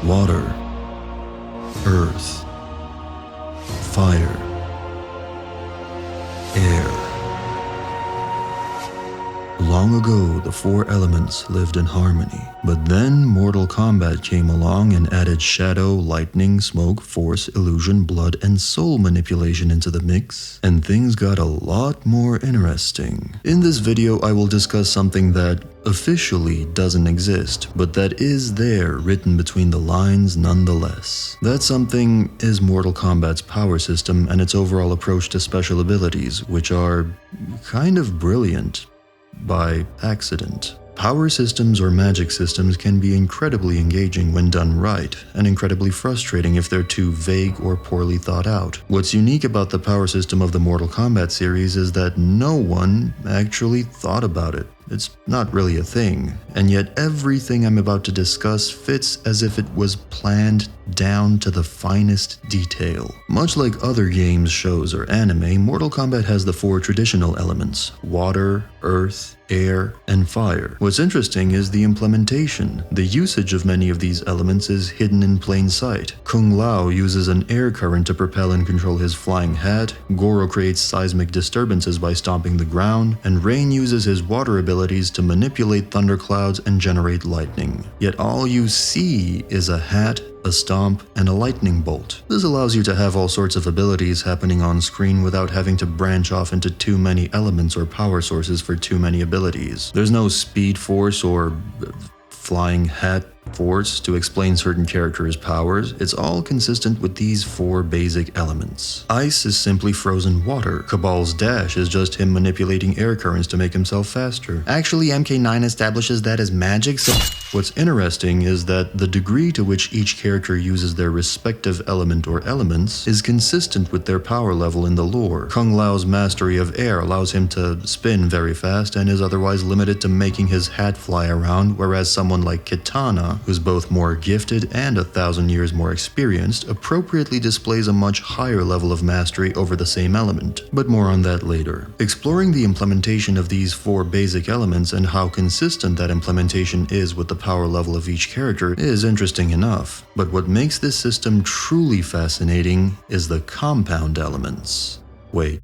water, earth, fire, air. Long ago, the four elements lived in harmony, but then Mortal Kombat came along and added shadow, lightning, smoke, force, illusion, blood, and soul manipulation into the mix, and things got a lot more interesting. In this video, I will discuss something that officially doesn't exist, but that is there written between the lines nonetheless. That something is Mortal Kombat's power system and its overall approach to special abilities, which are kind of brilliant by accident. Power systems or magic systems can be incredibly engaging when done right, and incredibly frustrating if they're too vague or poorly thought out. What's unique about the power system of the Mortal Kombat series is that no one actually thought about it. It's not really a thing, and yet everything I'm about to discuss fits as if it was planned down to the finest detail. Much like other games, shows, or anime, Mortal Kombat has the four traditional elements: water, earth, air, and fire. What's interesting is the implementation. The usage of many of these elements is hidden in plain sight. Kung Lao uses an air current to propel and control his flying hat, Goro creates seismic disturbances by stomping the ground, and Rain uses his water abilities to manipulate thunderclouds and generate lightning. Yet all you see is a hat, a stomp, and a lightning bolt. This allows you to have all sorts of abilities happening on screen without having to branch off into too many elements or power sources for too many abilities. There's no speed force or flying hat force to explain certain characters' powers. It's all consistent with these four basic elements. Ice is simply frozen water. Cabal's dash is just him manipulating air currents to make himself faster. Actually, MK9 establishes that as magic, so what's interesting is that the degree to which each character uses their respective element or elements is consistent with their power level in the lore. Kung Lao's mastery of air allows him to spin very fast and is otherwise limited to making his hat fly around, whereas someone like Kitana, who's both more gifted and 1,000 years more experienced, appropriately displays a much higher level of mastery over the same element. But more on that later. Exploring the implementation of these four basic elements and how consistent that implementation is with the power level of each character is interesting enough. But what makes this system truly fascinating is the compound elements. Wait.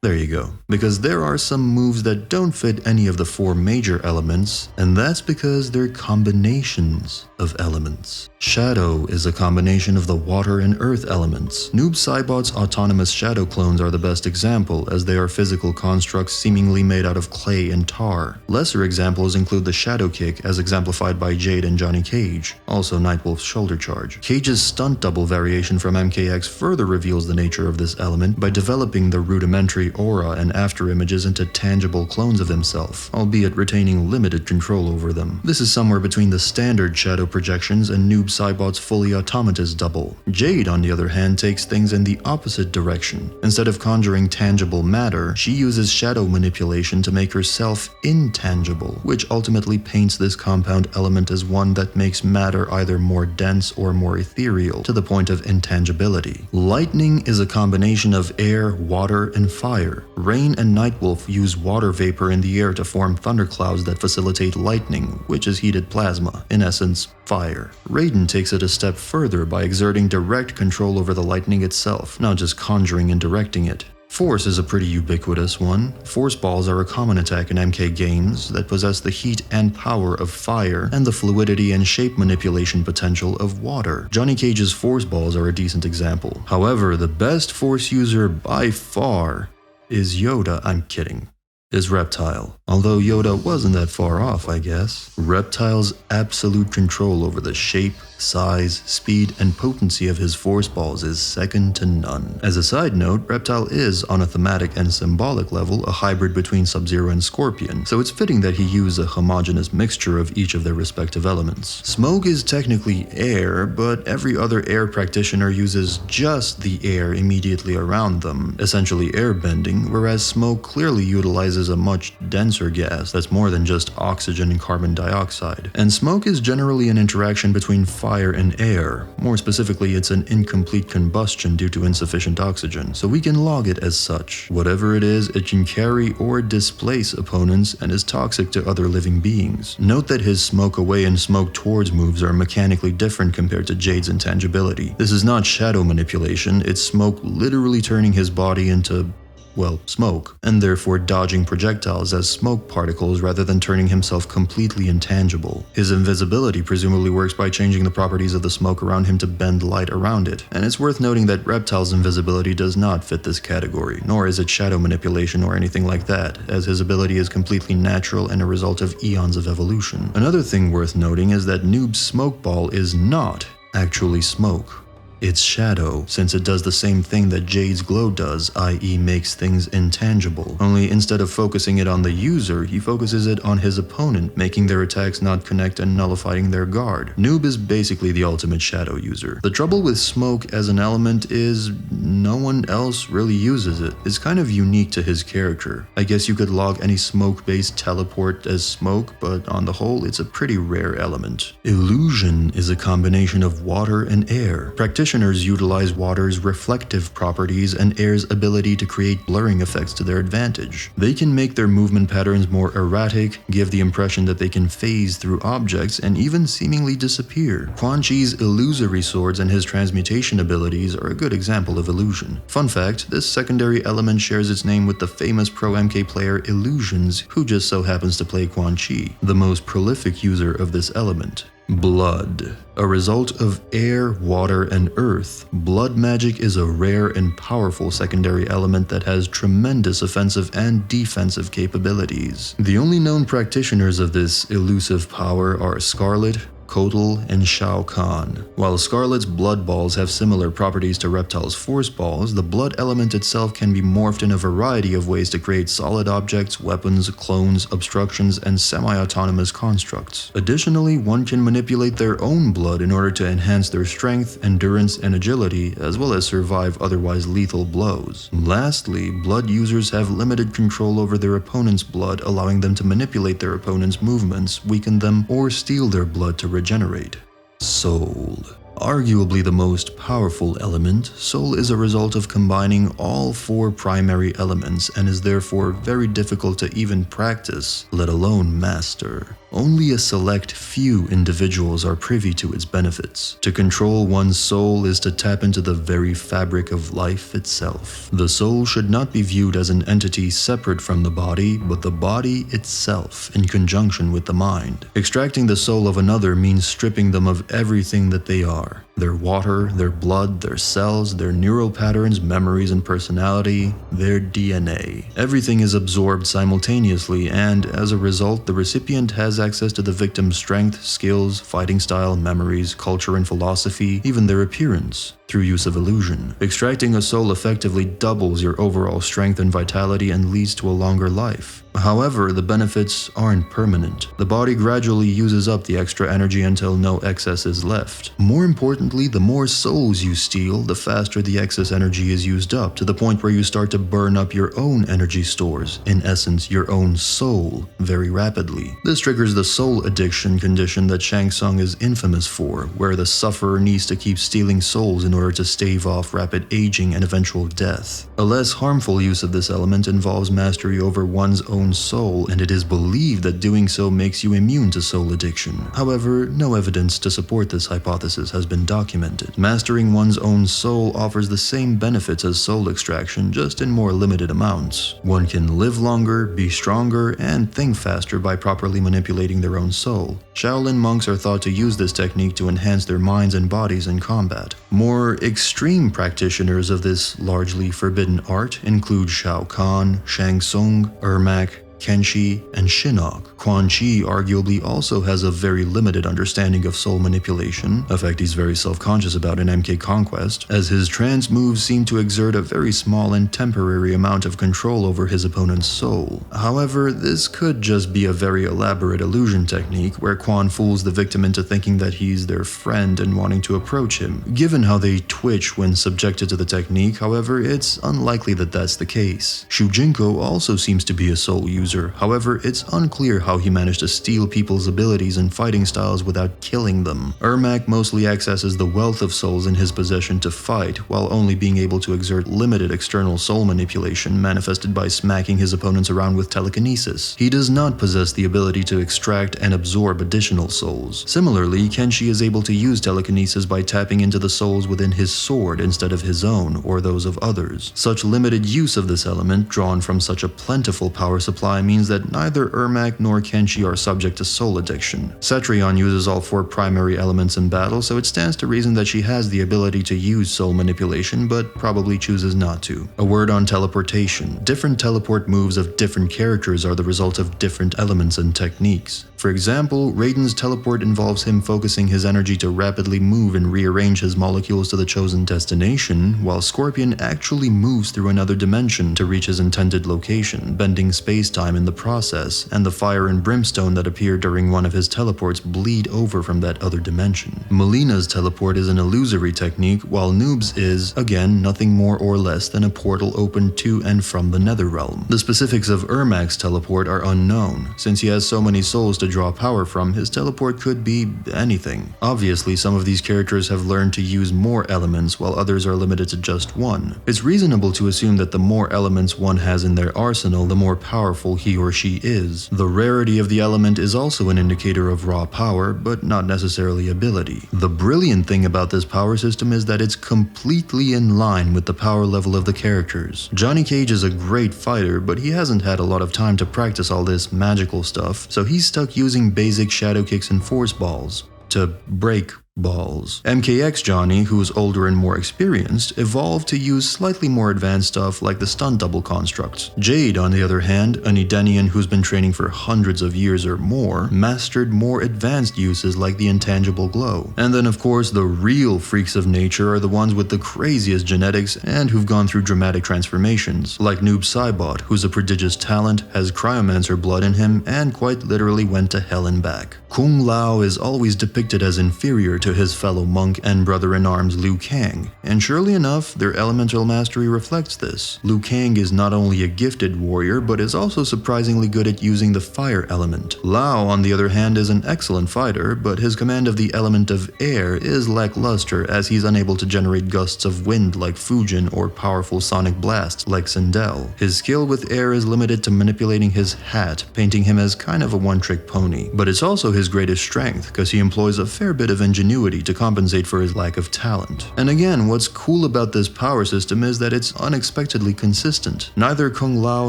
There you go. Because there are some moves that don't fit any of the four major elements, and that's because they're combinations of elements. Shadow is a combination of the water and earth elements. Noob Saibot's autonomous shadow clones are the best example, as they are physical constructs seemingly made out of clay and tar. Lesser examples include the shadow kick, as exemplified by Jade and Johnny Cage, also Nightwolf's shoulder charge. Cage's stunt double variation from MKX further reveals the nature of this element by developing the rudimentary aura and after images into tangible clones of himself, albeit retaining limited control over them. This is somewhere between the standard shadow projections and Noob Saibot's fully automatous double. Jade, on the other hand, takes things in the opposite direction. Instead of conjuring tangible matter, she uses shadow manipulation to make herself intangible, which ultimately paints this compound element as one that makes matter either more dense or more ethereal, to the point of intangibility. Lightning is a combination of air, water, and fire. Rain and Nightwolf use water vapor in the air to form thunderclouds that facilitate lightning, which is heated plasma, in essence, fire. Raiden takes it a step further by exerting direct control over the lightning itself, not just conjuring and directing it. Force is a pretty ubiquitous one. Force balls are a common attack in MK games that possess the heat and power of fire and the fluidity and shape manipulation potential of water. Johnny Cage's force balls are a decent example. However, the best force user by far is Yoda. I'm kidding. Is Reptile. Although Yoda wasn't that far off, I guess. Reptile's absolute control over the shape, size, speed, and potency of his force balls is second to none. As a side note, Reptile is, on a thematic and symbolic level, a hybrid between Sub-Zero and Scorpion, so it's fitting that he use a homogeneous mixture of each of their respective elements. Smoke is technically air, but every other air practitioner uses just the air immediately around them, essentially airbending, whereas smoke clearly utilizes a much denser gas that's more than just oxygen and carbon dioxide. And smoke is generally an interaction between fire fire and air. More specifically, it's an incomplete combustion due to insufficient oxygen, so we can log it as such. Whatever it is, it can carry or displace opponents and is toxic to other living beings. Note that his smoke away and smoke towards moves are mechanically different compared to Jade's intangibility. This is not shadow manipulation, it's smoke literally turning his body into, well, smoke, and therefore dodging projectiles as smoke particles rather than turning himself completely intangible. His invisibility presumably works by changing the properties of the smoke around him to bend light around it, and it's worth noting that Reptile's invisibility does not fit this category, nor is it shadow manipulation or anything like that, as his ability is completely natural and a result of eons of evolution. Another thing worth noting is that Noob's smoke ball is not actually smoke. It's shadow, since it does the same thing that Jade's glow does, i.e. makes things intangible. Only instead of focusing it on the user, he focuses it on his opponent, making their attacks not connect and nullifying their guard. Noob is basically the ultimate shadow user. The trouble with smoke as an element is no one else really uses it. It's kind of unique to his character. I guess you could log any smoke-based teleport as smoke, but on the whole, it's a pretty rare element. Illusion is a combination of water and air. Practitioners utilize water's reflective properties and air's ability to create blurring effects to their advantage. They can make their movement patterns more erratic, give the impression that they can phase through objects, and even seemingly disappear. Quan Chi's illusory swords and his transmutation abilities are a good example of illusion. Fun fact, this secondary element shares its name with the famous pro MK player Illusions, who just so happens to play Quan Chi, the most prolific user of this element. Blood. A result of air, water, and earth, blood magic is a rare and powerful secondary element that has tremendous offensive and defensive capabilities. The only known practitioners of this elusive power are Scarlet, Kotal, and Shao Kahn. While Scarlet's blood balls have similar properties to Reptile's force balls, the blood element itself can be morphed in a variety of ways to create solid objects, weapons, clones, obstructions, and semi-autonomous constructs. Additionally, one can manipulate their own blood in order to enhance their strength, endurance, and agility, as well as survive otherwise lethal blows. Lastly, blood users have limited control over their opponent's blood, allowing them to manipulate their opponent's movements, weaken them, or steal their blood to regenerate. Soul. Arguably the most powerful element, soul is a result of combining all four primary elements and is therefore very difficult to even practice, let alone master. Only a select few individuals are privy to its benefits. To control one's soul is to tap into the very fabric of life itself. The soul should not be viewed as an entity separate from the body, but the body itself in conjunction with the mind. Extracting the soul of another means stripping them of everything that they are. Their water, their blood, their cells, their neural patterns, memories, and personality, their DNA. Everything is absorbed simultaneously, and as a result, the recipient has access to the victim's strength, skills, fighting style, memories, culture, and philosophy, even their appearance, through use of illusion. Extracting a soul effectively doubles your overall strength and vitality and leads to a longer life. However, the benefits aren't permanent. The body gradually uses up the extra energy until no excess is left. More importantly, the more souls you steal, the faster the excess energy is used up, to the point where you start to burn up your own energy stores, in essence your own soul, very rapidly. This triggers the soul addiction condition that Shang Tsung is infamous for, where the sufferer needs to keep stealing souls in order to stave off rapid aging and eventual death. A less harmful use of this element involves mastery over one's own soul, and it is believed that doing so makes you immune to soul addiction. However, no evidence to support this hypothesis has been documented. Mastering one's own soul offers the same benefits as soul extraction, just in more limited amounts. One can live longer, be stronger, and think faster by properly manipulating their own soul. Shaolin monks are thought to use this technique to enhance their minds and bodies in combat. More extreme practitioners of this largely forbidden art include Shao Kahn, Shang Tsung, Ermac, Kenshi, and Shinnok. Quan Chi arguably also has a very limited understanding of soul manipulation, a fact he's very self-conscious about in MK Conquest, as his trance moves seem to exert a very small and temporary amount of control over his opponent's soul. However, this could just be a very elaborate illusion technique where Quan fools the victim into thinking that he's their friend and wanting to approach him. Given how they twitch when subjected to the technique, however, it's unlikely that that's the case. Shujinko also seems to be a soul user user. However, it's unclear how he managed to steal people's abilities and fighting styles without killing them. Ermac mostly accesses the wealth of souls in his possession to fight, while only being able to exert limited external soul manipulation manifested by smacking his opponents around with telekinesis. He does not possess the ability to extract and absorb additional souls. Similarly, Kenshi is able to use telekinesis by tapping into the souls within his sword instead of his own or those of others. Such limited use of this element, drawn from such a plentiful power supply, means that neither Ermac nor Kenshi are subject to soul addiction. Cetrion uses all 4 primary elements in battle, so it stands to reason that she has the ability to use soul manipulation, but probably chooses not to. A word on teleportation. Different teleport moves of different characters are the result of different elements and techniques. For example, Raiden's teleport involves him focusing his energy to rapidly move and rearrange his molecules to the chosen destination, while Scorpion actually moves through another dimension to reach his intended location, bending space-time in the process, and the fire and brimstone that appear during one of his teleports bleed over from that other dimension. Melina's teleport is an illusory technique, while Noob's is, again, nothing more or less than a portal opened to and from the Netherrealm. The specifics of Ermac's teleport are unknown. Since he has so many souls to draw power from, his teleport could be anything. Obviously, some of these characters have learned to use more elements, while others are limited to just one. It's reasonable to assume that the more elements one has in their arsenal, the more powerful he or she is. The rarity of the element is also an indicator of raw power, but not necessarily ability. The brilliant thing about this power system is that it's completely in line with the power level of the characters. Johnny Cage is a great fighter, but he hasn't had a lot of time to practice all this magical stuff, so he's stuck using basic shadow kicks and force balls to break balls. MKX Johnny, who's older and more experienced, evolved to use slightly more advanced stuff like the stunt double constructs. Jade, on the other hand, an Edenian who's been training for hundreds of years or more, mastered more advanced uses like the intangible glow. And then of course the real freaks of nature are the ones with the craziest genetics and who've gone through dramatic transformations, like Noob Saibot, who's a prodigious talent, has cryomancer blood in him, and quite literally went to hell and back. Kung Lao is always depicted as inferior to his fellow monk and brother-in-arms Liu Kang, and surely enough, their elemental mastery reflects this. Liu Kang is not only a gifted warrior, but is also surprisingly good at using the fire element. Lao, on the other hand, is an excellent fighter, but his command of the element of air is lackluster as he's unable to generate gusts of wind like Fujin or powerful sonic blasts like Sindel. His skill with air is limited to manipulating his hat, painting him as kind of a one-trick pony, but it's also his greatest strength because he employs a fair bit of ingenuity to compensate for his lack of talent. And again, what's cool about this power system is that it's unexpectedly consistent. Neither Kung Lao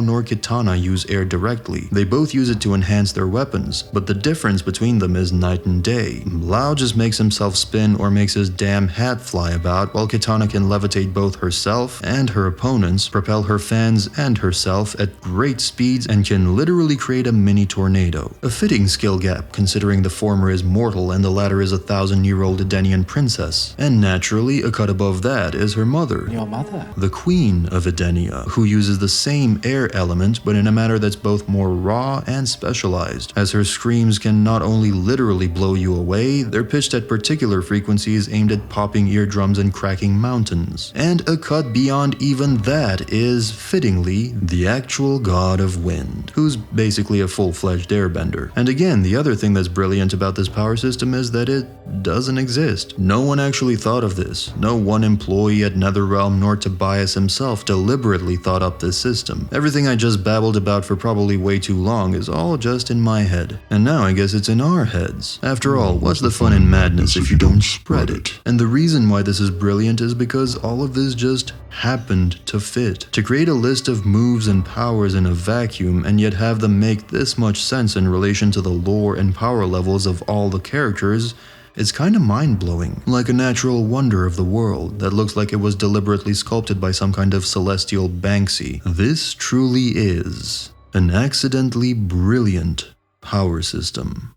nor Kitana use air directly. They both use it to enhance their weapons, but the difference between them is night and day. Lao just makes himself spin or makes his damn hat fly about, while Kitana can levitate both herself and her opponents, propel her fans and herself at great speeds, and can literally create a mini tornado. A fitting skill gap considering the former is mortal and the latter is a 1,000-year-old Edenian princess. And naturally, a cut above that is her mother. Your mother? The Queen of Edenia, who uses the same air element but in a manner that's both more raw and specialized, as her screams can not only literally blow you away, they're pitched at particular frequencies aimed at popping eardrums and cracking mountains. And a cut beyond even that is, fittingly, the actual god of wind, who's basically a full-fledged airbender. And again, the other thing that's brilliant about this power system is that it doesn't exist. No one actually thought of this. No one employee at Netherrealm nor Tobias himself deliberately thought up this system. Everything I just babbled about for probably way too long is all just in my head. And now I guess it's in our heads. After all, what's the fun in madness if you don't spread it? And the reason why this is brilliant is because all of this just happened to fit. To create a list of moves and powers in a vacuum and yet have them make this much sense in relation to the lore and power levels of all the characters, it's kinda mind-blowing, like a natural wonder of the world that looks like it was deliberately sculpted by some kind of celestial Banksy. This truly is an accidentally brilliant power system.